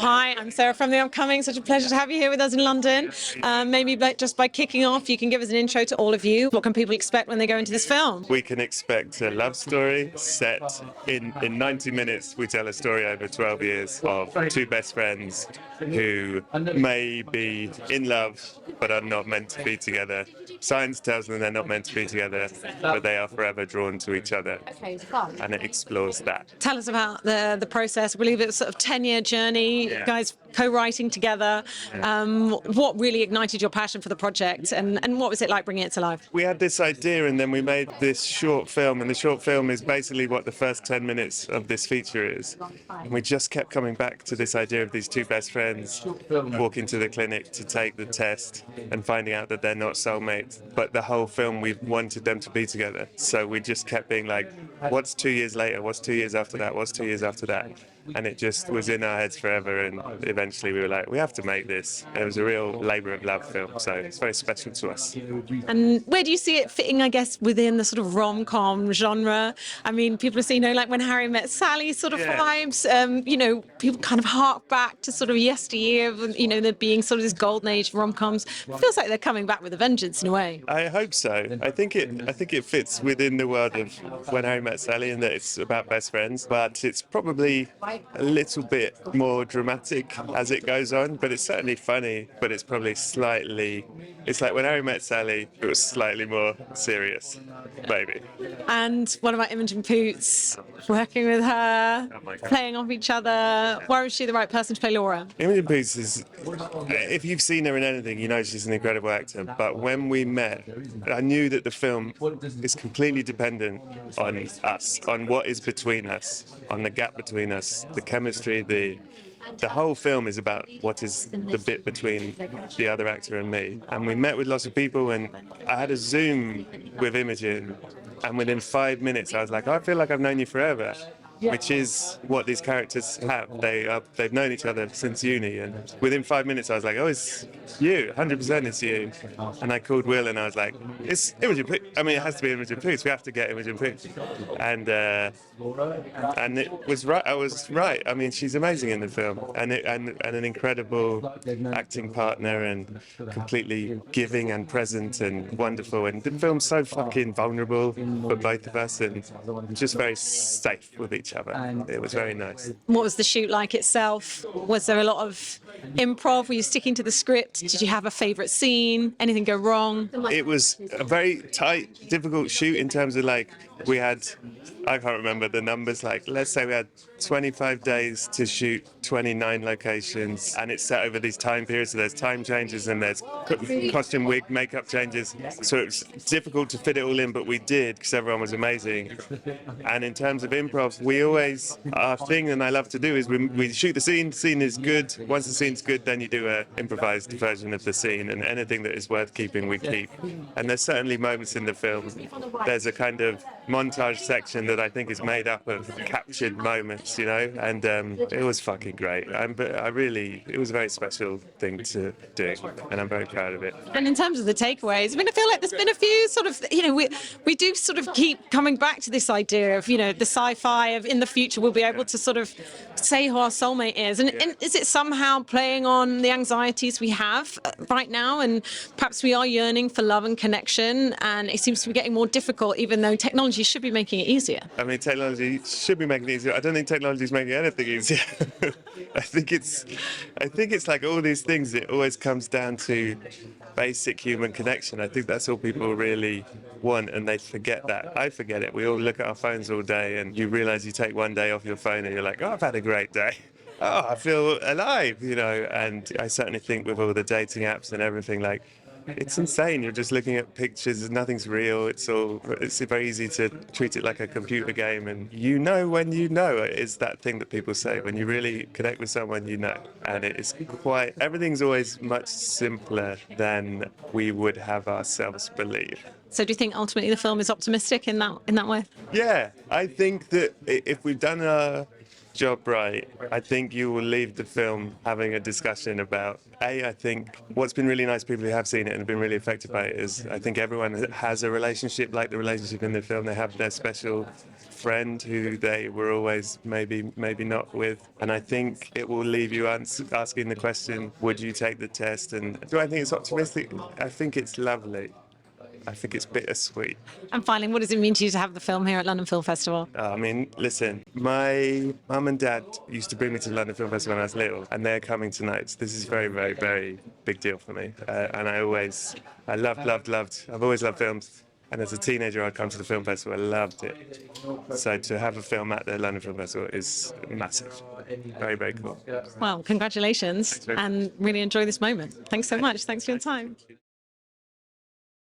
Hi, I'm Sarah from The Upcoming. Such a pleasure to have you here with us in London. Maybe just by kicking off, you can give us an intro to all of you. What can people expect when they go into this film? We can expect a love story set in 90 minutes. We tell a story over 12 years of two best friends who may be in love but are not meant to be together. Science tells them they're not meant to be together, but they are forever drawn to each other. And it explores that. Tell us about the process. I believe it was sort of 10-year journey, you guys co-writing together. What really ignited your passion for the project, and what was it like bringing it to life? We had this idea and then we made this short film, and the short film is basically what the first 10 minutes of this feature is. And we just kept coming back to this idea of these two best friends walking to the clinic to take the test and finding out that they're not soulmates. But the whole film, we wanted them to be together. So we just kept being like, what's 2 years later? What's 2 years after that? What's 2 years after that? And it just was in our heads forever, and eventually we were like, we have to make this. It was a real labour of love film, so it's very special to us. And where do you see it fitting, I guess, within the sort of rom-com genre? I mean, people are saying, like When Harry Met Sally sort of vibes. People kind of hark back to sort of yesteryear, there being sort of this golden age of rom-coms. It feels like they're coming back with a vengeance in a way. I hope so. I think it fits within the world of When Harry Met Sally, in that it's about best friends, but it's probably a little bit more dramatic as it goes on, but it's certainly funny, but it's probably it's like When Harry Met Sally, it was slightly more serious, maybe. And what about Imogen Poots? Working with her, playing off each other. Why was she the right person to play Laura? Imogen Poots is, if you've seen her in anything, you know she's an incredible actor, but when we met, I knew that the film is completely dependent on us, on what is between us, on the gap between us, the chemistry, the whole film is about what is the bit between the other actor and me. And we met with lots of people, and I had a Zoom with Imogen, and within 5 minutes I was like, I feel like I've known you forever. Which is what these characters have. They've known each other since uni, and within 5 minutes I was like, oh, it's you, 100% it's you. And I called Will and I was like, it's Imogen Poots. I mean, it has to be Imogen Poots. We have to get Imogen Poots. And it was right. I was right. I mean, she's amazing in the film, and an incredible acting partner, and completely giving and present and wonderful. And the film's so fucking vulnerable for both of us, and just very safe with each other. It was very nice. What was the shoot like itself? Was there a lot of improv? Were you sticking to the script? Did you have a favourite scene? Anything go wrong? It was a very tight, difficult shoot in terms of we had, I can't remember the numbers, let's say we had 25 days to shoot 29 locations, and it's set over these time periods, so there's time changes and there's costume, wig, makeup changes, so it was difficult to fit it all in, but we did because everyone was amazing. And in terms of improv, our thing, and I love to do, is we shoot the scene is good. Once the scene's good, then you do an improvised version of the scene, and anything that is worth keeping, we keep. And there's certainly moments in the film, there's a kind of montage section that I think is made up of captured moments, and it was fucking great. It was a very special thing to do, and I'm very proud of it. And in terms of the takeaways, I mean, I feel like there's been a few sort of, we do sort of keep coming back to this idea of, the sci-fi of in the future we'll be able to sort of say who our soulmate is. And is it somehow playing on the anxieties we have right now? And perhaps we are yearning for love and connection, and it seems to be getting more difficult, even though technology should be making it easier. I mean, technology should be making it easier. I don't think technology is making anything easier. I think it's like all these things. It always comes down to basic human connection. I think that's all people really want, and they forget that. I forget it. We all look at our phones all day, and you realise you take one day off your phone, and you're like, oh, I've had a great day. Oh, I feel alive, And I certainly think with all the dating apps and everything, it's insane. You're just looking at pictures. Nothing's real. It's very easy to treat it like a computer game. And when you know is that thing that people say. When you really connect with someone, And it's everything's always much simpler than we would have ourselves believe. So do you think ultimately the film is optimistic in that way? Yeah, I think that if we've done our job right, I think you will leave the film having a discussion about, I think what's been really nice, people who have seen it and have been really affected by it, is I think everyone has a relationship like the relationship in the film. They have their special friend who they were always maybe not with. And I think it will leave you asking the question, would you take the test? And do I think it's optimistic? I think it's lovely. I think it's bittersweet. And finally, what does it mean to you to have the film here at London Film Festival? I mean, listen, my mum and dad used to bring me to the London Film Festival when I was little, and they're coming tonight. So this is very, very, very big deal for me. And I loved, I've always loved films. And as a teenager, I'd come to the film festival. I loved it. So to have a film at the London Film Festival is massive. Very, very cool. Well, congratulations, and really enjoy this moment. Thanks so much. Thanks for your time.